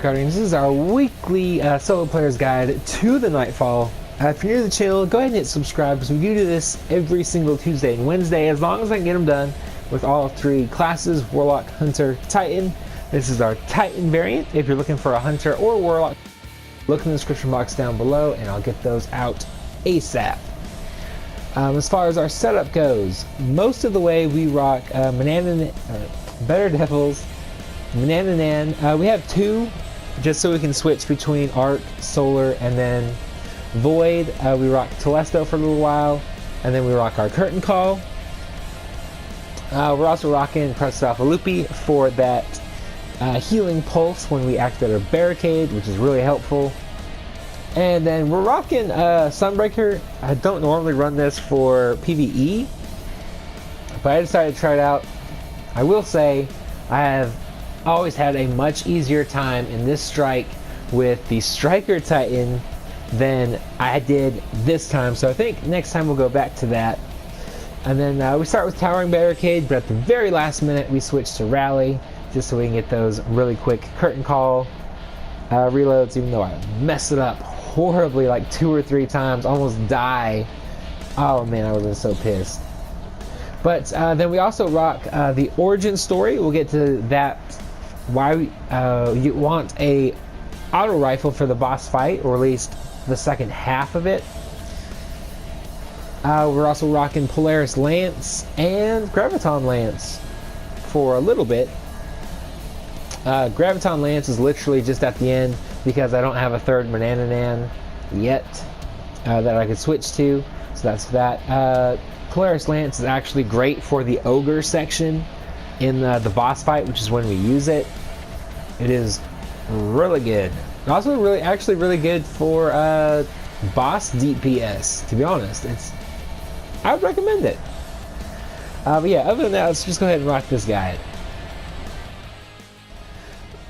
Alright Guardians, this is our weekly solo player's guide to the Nightfall. If you're new to the channel, go ahead and hit subscribe because we do this every single Tuesday and Wednesday as long as I can get them done with all three classes, Warlock, Hunter, Titan. This is our Titan variant. If you're looking for a Hunter or Warlock, look in the description box down below and I'll get those out ASAP. As far as our setup goes, most of the way we rock Better Devils, Manananan. We have two just so we can switch between Arc, Solar, and then Void. We rock Telesto for a little while, and then we rock our Curtain Call. We're also rocking Lupi for that healing pulse when we activate our barricade, which is really helpful. And then we're rocking Sunbreaker. I don't normally run this for PvE, but I decided to try it out. I will say I have always had a much easier time in this strike with the Striker Titan than I did this time, so I think next time we'll go back to that. And then we start with Towering Barricade, but at the very last minute we switch to Rally just so we can get those really quick Curtain Call reloads, even though I messed it up horribly like 2 or 3 times, almost die. Oh man, I would have been so pissed. But then we also rock the Origin Story. We'll get to that, why you want a auto rifle for the boss fight, or at least the second half of it. We're also rocking Polaris Lance and Graviton Lance for a little bit. Graviton Lance is literally just at the end because I don't have a third Manananan yet that I could switch to, so that's that. Polaris Lance is actually great for the Ogre section in the boss fight, which is when we use it. It is really good. Also really good for boss DPS, to be honest. I would recommend it. But yeah, other than that, let's just go ahead and rock this guide.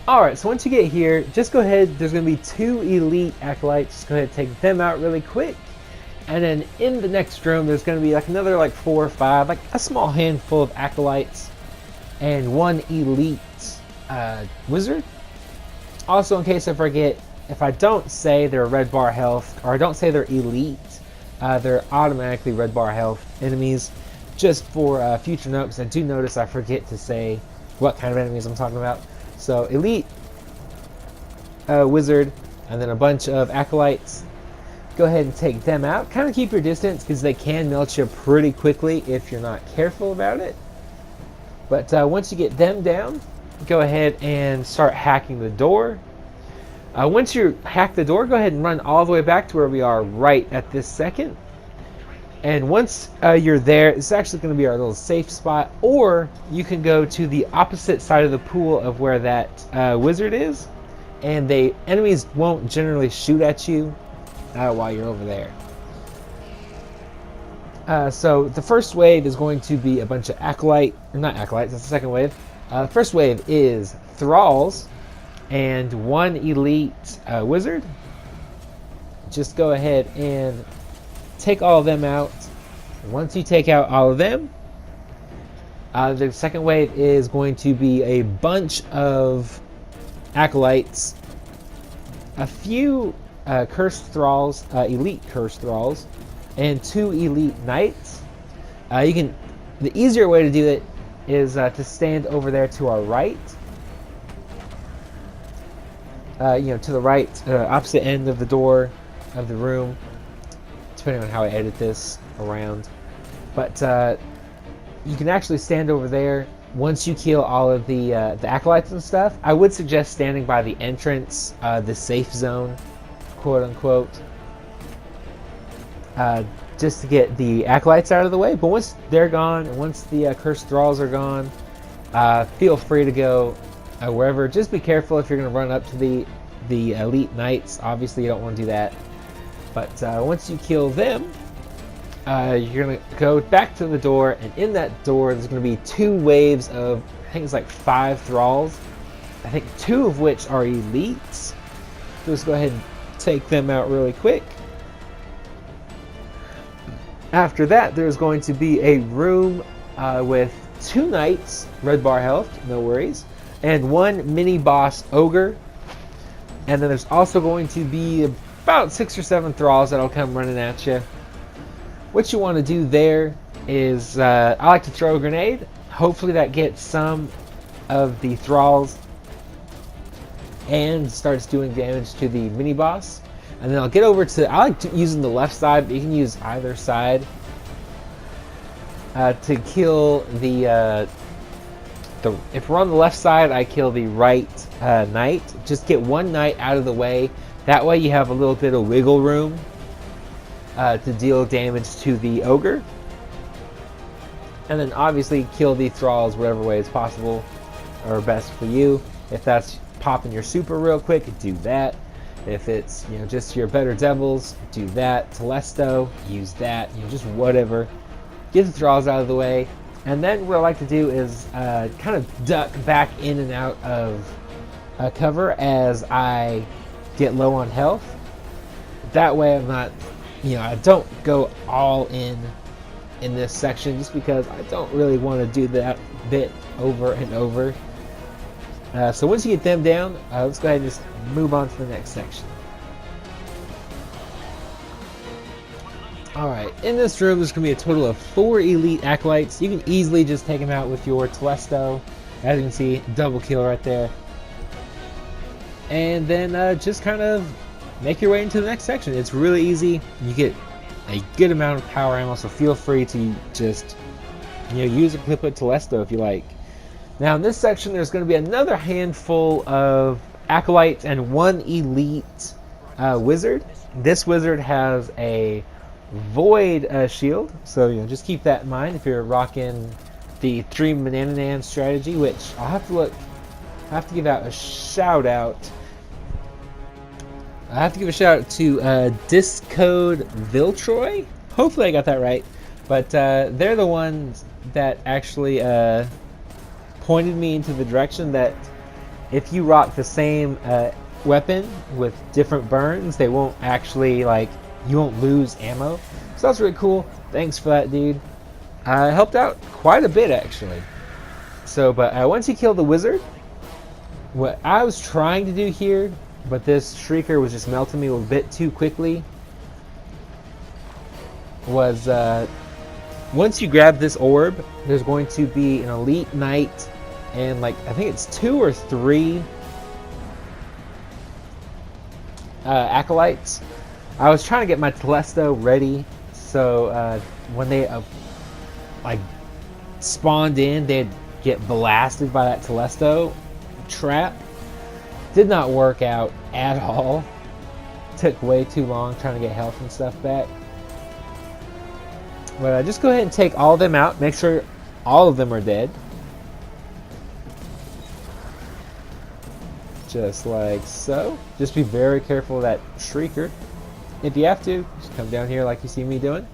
Alright, so once you get here, just go ahead, there's going to be 2 elite acolytes. Just go ahead and take them out really quick. And then in the next room, there's going to be like another 4 or 5, like a small handful of acolytes and 1 elite wizard. Also, in case I forget, if I don't say they're red bar health, or I don't say they're elite, they're automatically red bar health enemies. Just for future note, because I do notice I forget to say what kind of enemies I'm talking about. So elite wizard, and then a bunch of acolytes. Go ahead and take them out. Kind of keep your distance because they can melt you pretty quickly if you're not careful about it. But once you get them down, go ahead and start hacking the door. Once you hack the door, go ahead and run all the way back to where we are right at this second. And once you're there, it's actually going to be our little safe spot, or you can go to the opposite side of the pool of where that wizard is, and the enemies won't generally shoot at you while you're over there. So the first wave is going to be a bunch of not acolytes, that's the second wave. First wave is thralls and 1 elite wizard. Just go ahead and take all of them out. Once you take out all of them, the second wave is going to be a bunch of acolytes, a few cursed thralls, elite cursed thralls, and 2 elite knights. The easier way to do it is to stand over there to our right. To the right, opposite end of the door of the room, depending on how I edit this around. But you can actually stand over there once you kill all of the acolytes and stuff. I would suggest standing by the entrance, the safe zone, quote unquote, just to get the acolytes out of the way. But once they're gone, and once the cursed thralls are gone, feel free to go wherever. Just be careful if you're going to run up to the elite knights. Obviously you don't want to do that. But once you kill them, you're going to go back to the door, and in that door there's going to be 2 waves of, I think it's like 5 thralls. I think 2 of which are elites. Just go ahead and take them out really quick. After that, there's going to be a room with 2 knights, red bar health, no worries, and 1 mini boss ogre. And then there's also going to be about 6 or 7 thralls that'll come running at you. What you want to do there is, I like to throw a grenade. Hopefully that gets some of the thralls and starts doing damage to the mini boss. And then I'll get over to, I like using the left side, but you can use either side to kill the if we're on the left side, I kill the right knight. Just get one knight out of the way. That way you have a little bit of wiggle room to deal damage to the ogre. And then obviously kill the thralls whatever way is possible or best for you. If that's popping your super real quick, do that. If it's, you know, just your better devils, do that. Telesto, use that. You know, just whatever. Get the thralls out of the way. And then what I like to do is kind of duck back in and out of cover as I get low on health. That way I'm not, you know, I don't go all in this section just because I don't really want to do that bit over and over. So once you get them down, let's go ahead and just move on to the next section. Alright, in this room there's going to be a total of 4 elite acolytes. You can easily just take them out with your Telesto. As you can see, double kill right there. And then just kind of make your way into the next section. It's really easy. You get a good amount of power ammo, so feel free to just, you know, use a clip with Telesto if you like. Now in this section there's going to be another handful of acolytes and 1 elite wizard. This wizard has a void shield, so you know, just keep that in mind if you're rocking the 3 Manananan strategy, which I'll have to look. I have to give out a shout out. I have to give a shout out to Discode Viltroy. Hopefully I got that right, but they're the ones that actually pointed me into the direction that if you rock the same weapon with different burns, they won't actually, like, you won't lose ammo. So that's really cool. Thanks for that, dude. Helped out quite a bit actually. So, but once you kill the wizard, what I was trying to do here, but this shrieker was just melting me a bit too quickly, was once you grab this orb, there's going to be an elite knight and, like, I think it's 2 or 3 acolytes. I was trying to get my Telesto ready, so when they like spawned in, they'd get blasted by that Telesto trap. Did not work out at all. Took way too long trying to get health and stuff back. But just go ahead and take all of them out. Make sure all of them are dead. Just like so. Just be very careful of that shrieker. If you have to, just come down here like you see me doing.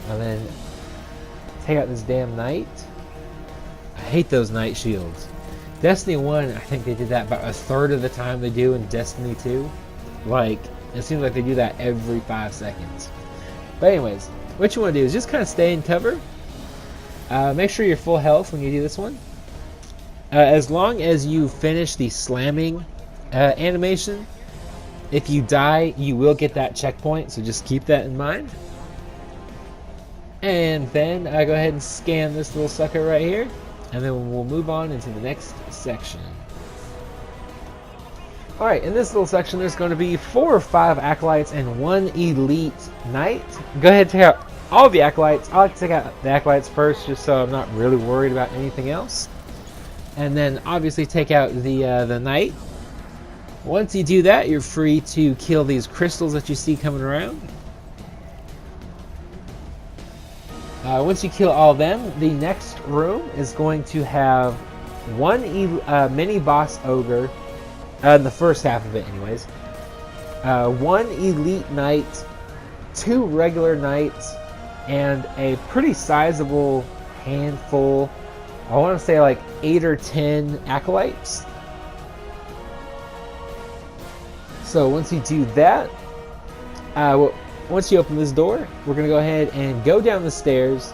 And then take out this damn knight. I hate those knight shields. Destiny 1, I think they did that about 1/3 of the time they do in Destiny 2. Like, it seems like they do that every 5 seconds. But anyways, what you want to do is just kind of stay in cover. Make sure you're full health when you do this one. As long as you finish the slamming animation, if you die, you will get that checkpoint, so just keep that in mind. And then go ahead and scan this little sucker right here, and then we'll move on into the next section. Alright, in this little section there's going to be 4 or 5 acolytes and 1 elite knight. Go ahead and take out all the acolytes. I like to take out the acolytes first, just so I'm not really worried about anything else. And then obviously take out the knight. Once you do that, you're free to kill these crystals that you see coming around. Once you kill all of them, the next room is going to have 1 mini boss ogre, in the first half of it anyways, 1 elite knight, 2 regular knights, and a pretty sizable handful, I want to say like 8 or 10 acolytes. So once you do that, once you open this door, we're going to go ahead and go down the stairs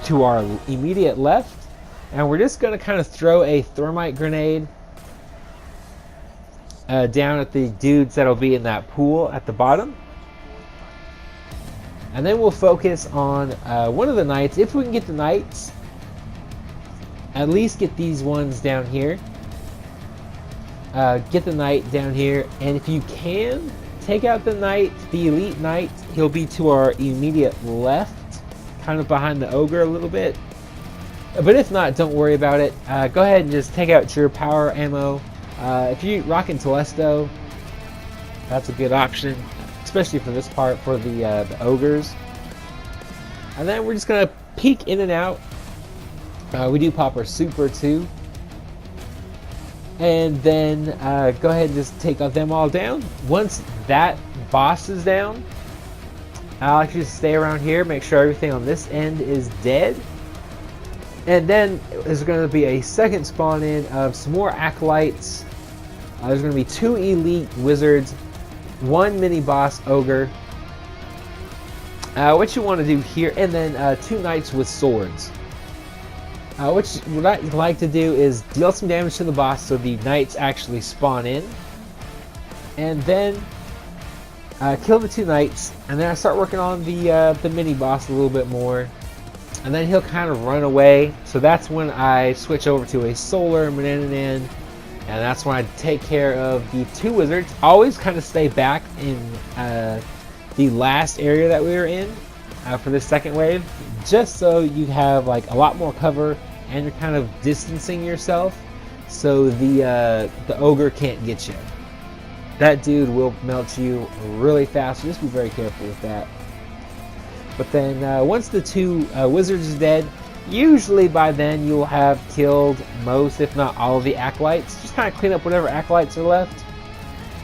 to our immediate left, and we're just going to kind of throw a thermite grenade down at the dudes that'll be in that pool at the bottom. And then we'll focus on one of the knights. If we can get the knights, at least get these ones down here. Get the knight down here. And if you can, take out the knight, the elite knight. He'll be to our immediate left, kind of behind the ogre a little bit. But if not, don't worry about it. Go ahead and just take out your power ammo. If you're rocking Telesto, that's a good option, especially for this part, for the ogres. And then we're just going to peek in and out. We do pop our super too. And then go ahead and just take them all down. Once that boss is down, I like to just stay around here, make sure everything on this end is dead. And then there's going to be a second spawn in of some more acolytes. There's going to be 2 elite wizards, 1 mini boss ogre. What you want to do here, and then 2 knights with swords. What I like to do is deal some damage to the boss so the knights actually spawn in. And then kill the 2 knights, and then I start working on the mini boss a little bit more. And then he'll kind of run away, so that's when I switch over to a solar Manananan, and that's when I take care of the 2 wizards. Always kind of stay back in the last area that we were in for this second wave, just so you have like a lot more cover and you're kind of distancing yourself so the ogre can't get you. That dude will melt you really fast, so just be very careful with that. But then once the 2 wizards is dead, usually by then you'll have killed most, if not all, of the acolytes. Just kind of clean up whatever acolytes are left.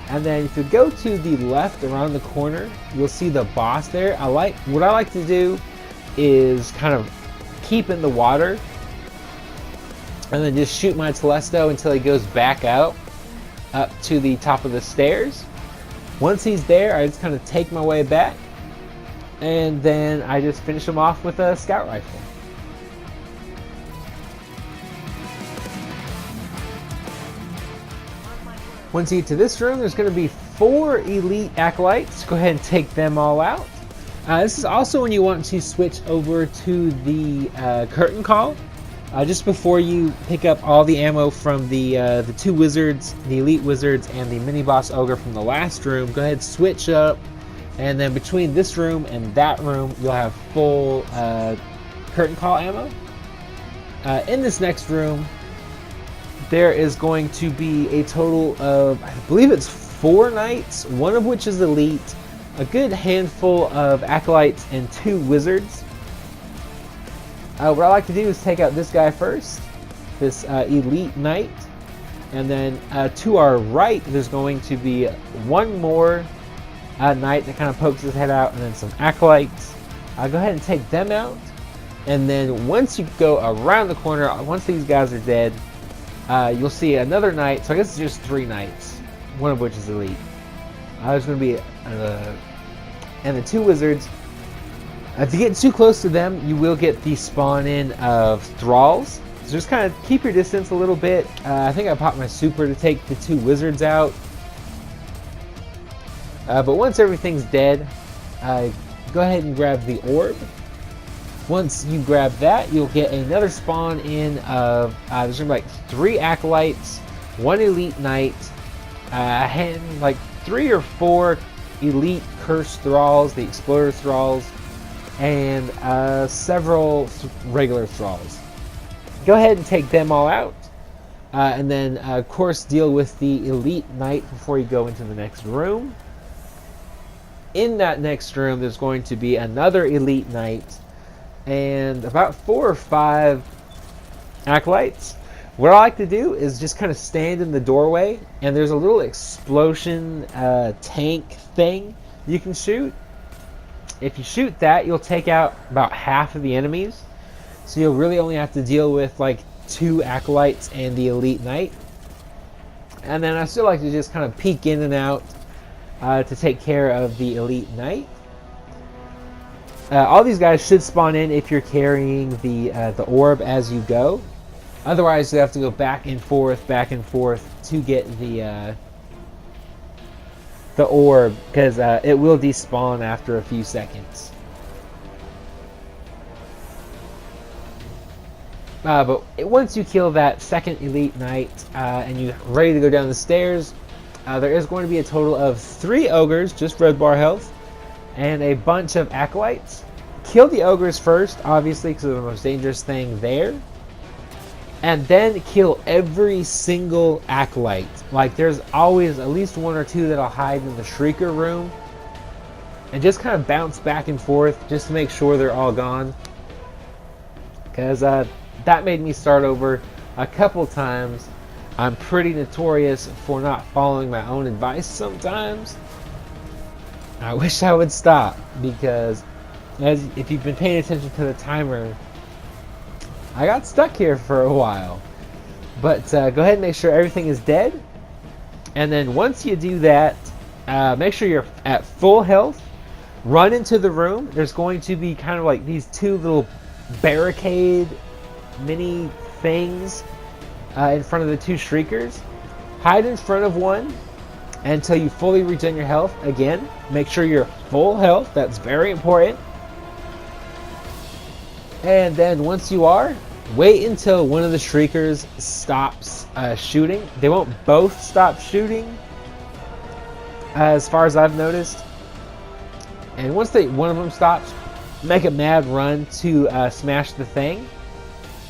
And then if you go to the left around the corner, you'll see the boss there. What I like to do is kind of keep in the water and then just shoot my Telesto until he goes back out up to the top of the stairs. Once he's there, I just kind of take my way back. And then I just finish them off with a scout rifle. Once you get to this room, there's going to be 4 elite acolytes. Go ahead and take them all out. This is also when you want to switch over to the curtain call. Just before you pick up all the ammo from the 2 wizards, the elite wizards, and the mini boss ogre from the last room, go ahead and switch up. And then between this room and that room, you'll have full curtain call ammo. In this next room, there is going to be a total of, I believe it's 4 knights, one of which is elite, a good handful of acolytes, and 2 wizards. What I like to do is take out this guy first, this elite knight. And then to our right, there's going to be 1 more knight that kind of pokes his head out, and then some acolytes. I'll go ahead and take them out, and then once you go around the corner, once these guys are dead, you'll see another knight. So I guess it's just 3 knights, one of which is elite. There's going to be and the 2 wizards. If you get too close to them, you will get the spawn in of thralls. So just kind of keep your distance a little bit. I think I popped my super to take the 2 wizards out. But once everything's dead, go ahead and grab the orb. Once you grab that, you'll get another spawn in of there's gonna be like 3 acolytes, 1 elite knight, and like 3 or 4 elite cursed thralls, the exploder thralls, and several regular thralls. Go ahead and take them all out, and then of course deal with the elite knight before you go into the next room. In that next room, there's going to be another elite knight and about 4 or 5 acolytes. What I like to do is just kind of stand in the doorway, and there's a little explosion tank thing you can shoot. If you shoot that, you'll take out about half of the enemies. So you'll really only have to deal with like 2 acolytes and the elite knight. And then I still like to just kind of peek in and out to take care of the elite knight. All these guys should spawn in if you're carrying the orb as you go. Otherwise, you have to go back and forth to get the the orb, because it will despawn after a few seconds. But once you kill that second elite knight and you're ready to go down the stairs, there is going to be a total of 3 ogres, just red bar health, and a bunch of acolytes. Kill the ogres first, obviously, because they're the most dangerous thing there. And then kill every single acolyte. Like, there's always at least 1 or 2 that'll hide in the Shrieker room. And just kind of bounce back and forth just to make sure they're all gone. Because that made me start over a couple times. I'm pretty notorious for not following my own advice sometimes. I wish I would stop, because if you've been paying attention to the timer, I got stuck here for a while. But go ahead and make sure everything is dead. And then once you do that, make sure you're at full health. Run into the room. There's going to be kind of like these 2 little barricade mini things in front of the 2 Shriekers. Hide in front of one until you fully regen your health. Again, make sure you're full health. That's very important. And then once you are, wait until one of the Shriekers stops shooting. They won't both stop shooting, as far as I've noticed. And once one of them stops, make a mad run to smash the thing.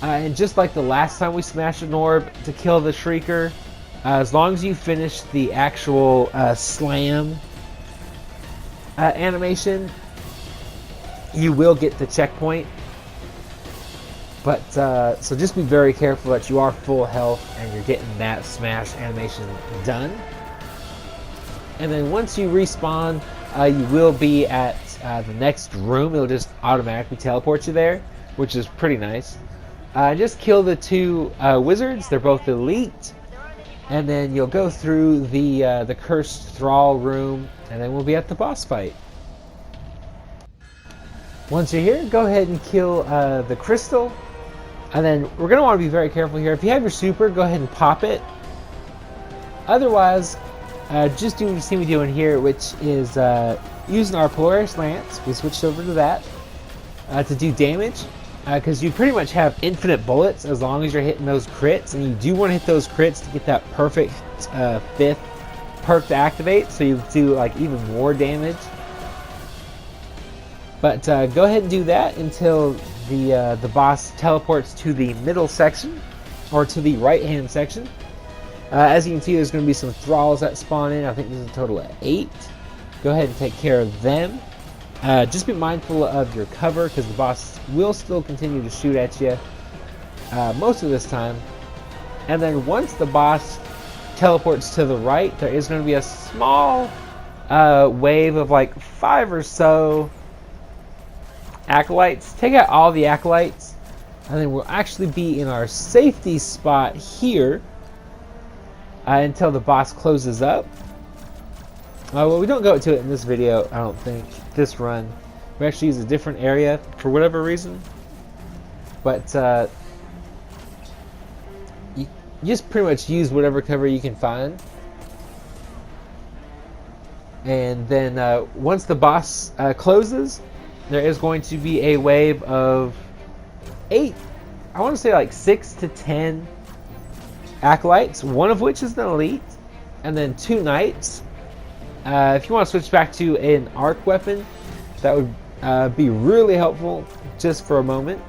And just like the last time we smashed an orb to kill the Shrieker, as long as you finish the actual slam animation, you will get the checkpoint. But so just be very careful that you are full health and you're getting that smash animation done. And then once you respawn, you will be at the next room. It'll just automatically teleport you there, which is pretty nice. Just kill the 2 wizards. They're both elite. And then you'll go through the cursed thrall room, and then we'll be at the boss fight. Once you're here, go ahead and kill the crystal. And then we're going to want to be very careful here. If you have your super, go ahead and pop it. Otherwise, just do what you see me doing here, which is using our Polaris Lance. We switched over to that to do damage. Because you pretty much have infinite bullets as long as you're hitting those crits, and you do want to hit those crits to get that perfect 5th perk to activate, so you do like even more damage. But go ahead and do that until the boss teleports to the middle section, or to the right hand section. As you can see, there's going to be some thralls that spawn in. I think there's a total of 8. Go ahead and take care of them. Just be mindful of your cover, because the boss will still continue to shoot at you most of this time. And then once the boss teleports to the right, there is going to be a small wave of like 5 or so acolytes. Take out all the acolytes, and then we'll actually be in our safety spot here until the boss closes up. Well, we don't go to it in this video, I don't think, this run. We actually use a different area for whatever reason. But you just pretty much use whatever cover you can find. And then once the boss closes, there is going to be a wave of 8, I want to say like 6 to 10 acolytes, one of which is an elite, and then 2 knights. If you want to switch back to an arc weapon, that would be really helpful just for a moment.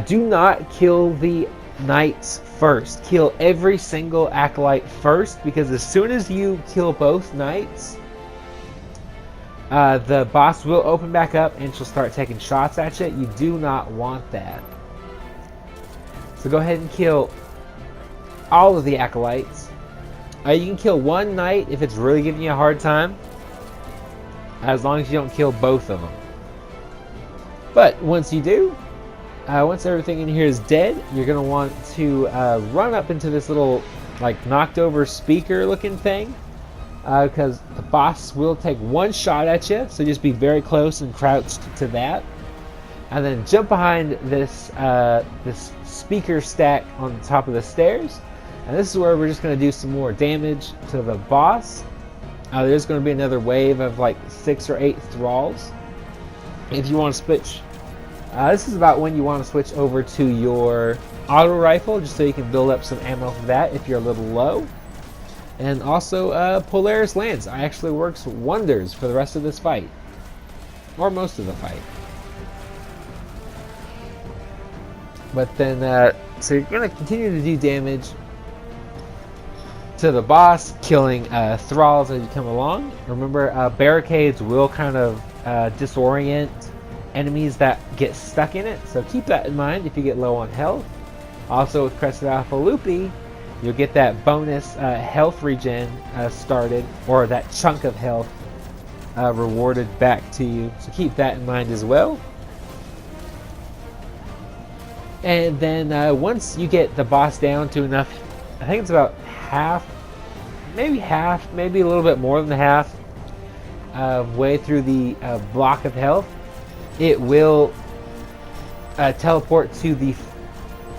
Do not kill the knights first. Kill every single acolyte first, because as soon as you kill both knights, the boss will open back up and she'll start taking shots at you. You do not want that. So go ahead and kill all of the acolytes. You can kill 1 knight if it's really giving you a hard time, as long as you don't kill both of them. But once you do, once everything in here is dead, you're going to want to run up into this little like knocked over speaker looking thing, because the boss will take 1 shot at you, so just be very close and crouched to that. And then jump behind this this speaker stack on the top of the stairs. And this is where we're just going to do some more damage to the boss. There's going to be another wave of like 6 or 8 thralls. If you want to switch, this is about when you want to switch over to your auto rifle, just so you can build up some ammo for that if you're a little low. And also Polaris Lance actually works wonders for the rest of this fight, or most of the fight. But then, so you're going to continue to do damage to the boss, killing thralls as you come along. Remember, barricades will kind of disorient enemies that get stuck in it, so keep that in mind if you get low on health. Also with Crested Alpha Loopy, you'll get that bonus health regen started, or that chunk of health rewarded back to you, so keep that in mind as well. And then once you get the boss down to enough, I think it's about half, maybe a little bit more than half way through the block of health, it will teleport to the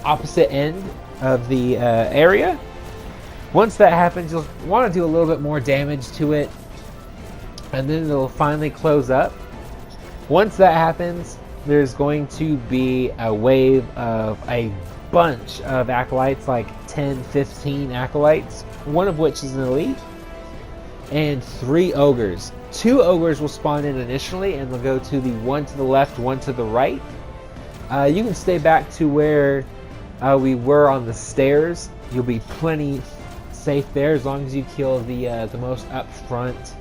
opposite end of the area. Once that happens, you'll want to do a little bit more damage to it, and then it'll finally close up. Once that happens, there's going to be a wave of a bunch of acolytes, like 10, 15 acolytes, one of which is an elite, and 3 ogres. 2 ogres will spawn in initially, and they'll go to the one to the left, one to the right. You can stay back to where we were on the stairs. You'll be plenty safe there as long as you kill the most up front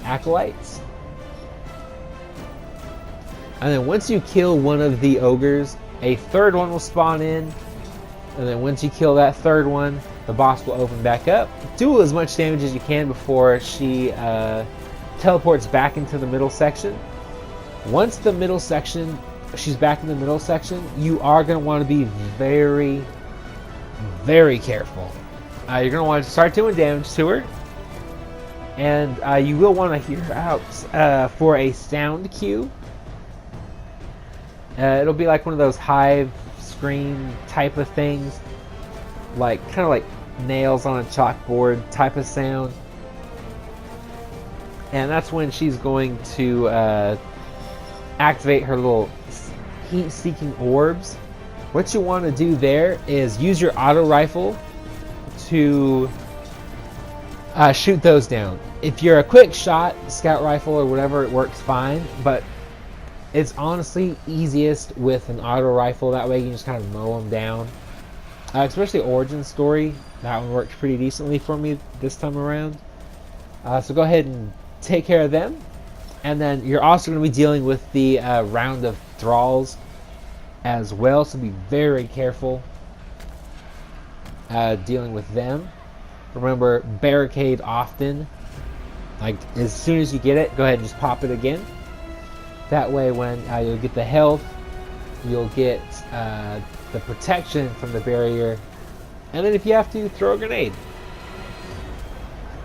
acolytes. And then once you kill one of the ogres, a third one will spawn in. And then once you kill that third one, the boss will open back up. Do as much damage as you can before she teleports back into the middle section. Once the middle section, she's back in the middle section, you are going to want to be very, very careful. You're going to want to start doing damage to her. And you will want to hear out for a sound cue. It'll be like one of those hive screen type of things, like kind of like nails on a chalkboard type of sound. And that's when she's going to activate her little heat-seeking orbs. What you want to do there is use your auto rifle to shoot those down. If you're a quick shot, scout rifle or whatever, it works fine, but it's honestly easiest with an auto rifle. That way you can just kind of mow them down. Especially Origin Story, that one worked pretty decently for me this time around. So go ahead and take care of them. And then you're also going to be dealing with the round of thralls as well, so be very careful dealing with them. Remember, barricade often. Like, as soon as you get it, go ahead and just pop it again. That way when you'll get the health, you'll get the protection from the barrier, and then if you have to, throw a grenade.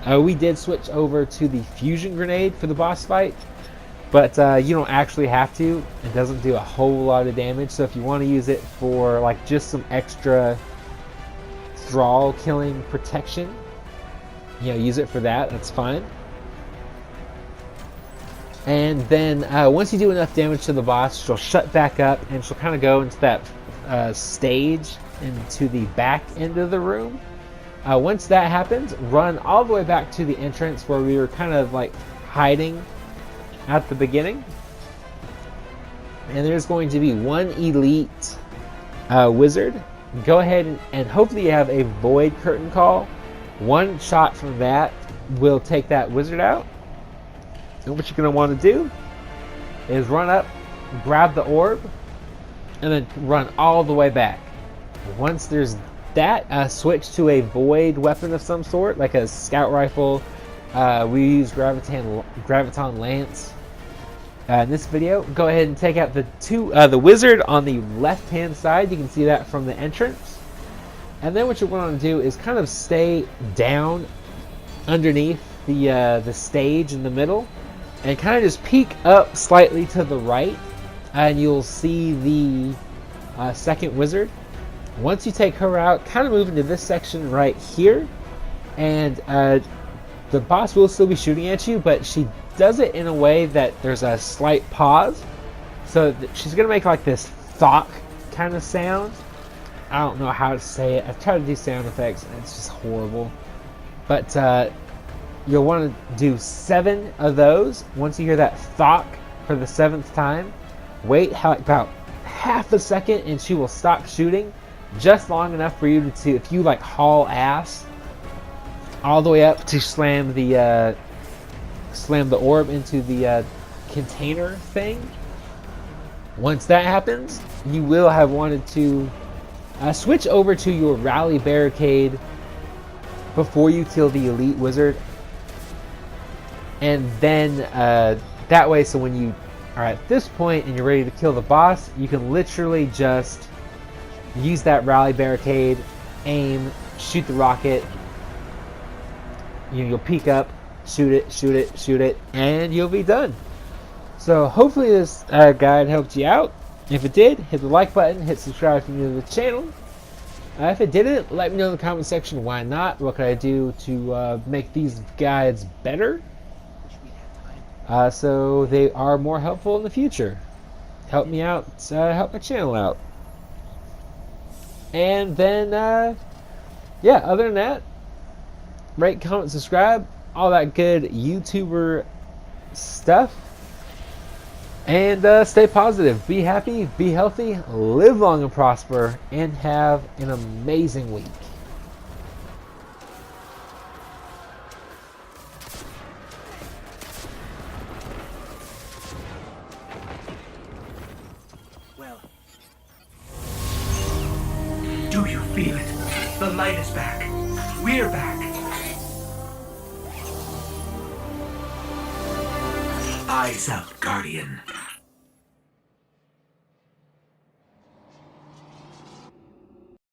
We did switch over to the fusion grenade for the boss fight, but you don't actually have to. It doesn't do a whole lot of damage, so if you want to use it for like just some extra thrall killing protection, use it for that. That's fine. And then once you do enough damage to the boss, she'll shut back up and she'll kind of go into that stage into the back end of the room. Once that happens, run all the way back to the entrance where we were kind of like hiding at the beginning. And there's going to be one elite wizard. Go ahead and hopefully you have a void curtain call. One shot from that will take that wizard out. And what you're going to want to do is run up, grab the orb, and then run all the way back. Once there's that, switch to a void weapon of some sort, like a scout rifle. We use Graviton Lance in this video. Go ahead and take out the wizard on the left-hand side. You can see that from the entrance. And then what you want to do is kind of stay down underneath the stage in the middle, and kind of just peek up slightly to the right, and you'll see the second wizard. Once you take her out, kind of move into this section right here, and the boss will still be shooting at you, but she does it in a way that there's a slight pause. So she's going to make like this thok kind of sound. I don't know how to say it. I've tried to do sound effects and it's just horrible. But you'll want to do 7 of those. Once you hear that thok for the 7th time, wait about half a second and she will stop shooting. Just long enough for you to, if you like haul ass all the way up to slam the orb into the container thing. Once that happens, you will have wanted to switch over to your rally barricade before you kill the elite wizard, and then that way, so when you are at this point and you're ready to kill the boss, you can literally just use that rally barricade, aim, shoot the rocket. You'll peek up, shoot it, and you'll be done. So hopefully this guide helped you out. If it did, hit the like button, hit subscribe if you're new to the channel. If it didn't, let me know in the comment section why not. What can I do to make these guides better so they are more helpful in the future. Help me out, help my channel out. And then, yeah, other than that, rate, comment, subscribe, all that good YouTuber stuff. And stay positive, be happy, be healthy, live long and prosper, and have an amazing week. Well, do you feel it? The light is back. We're back. Eyes up, Guardian.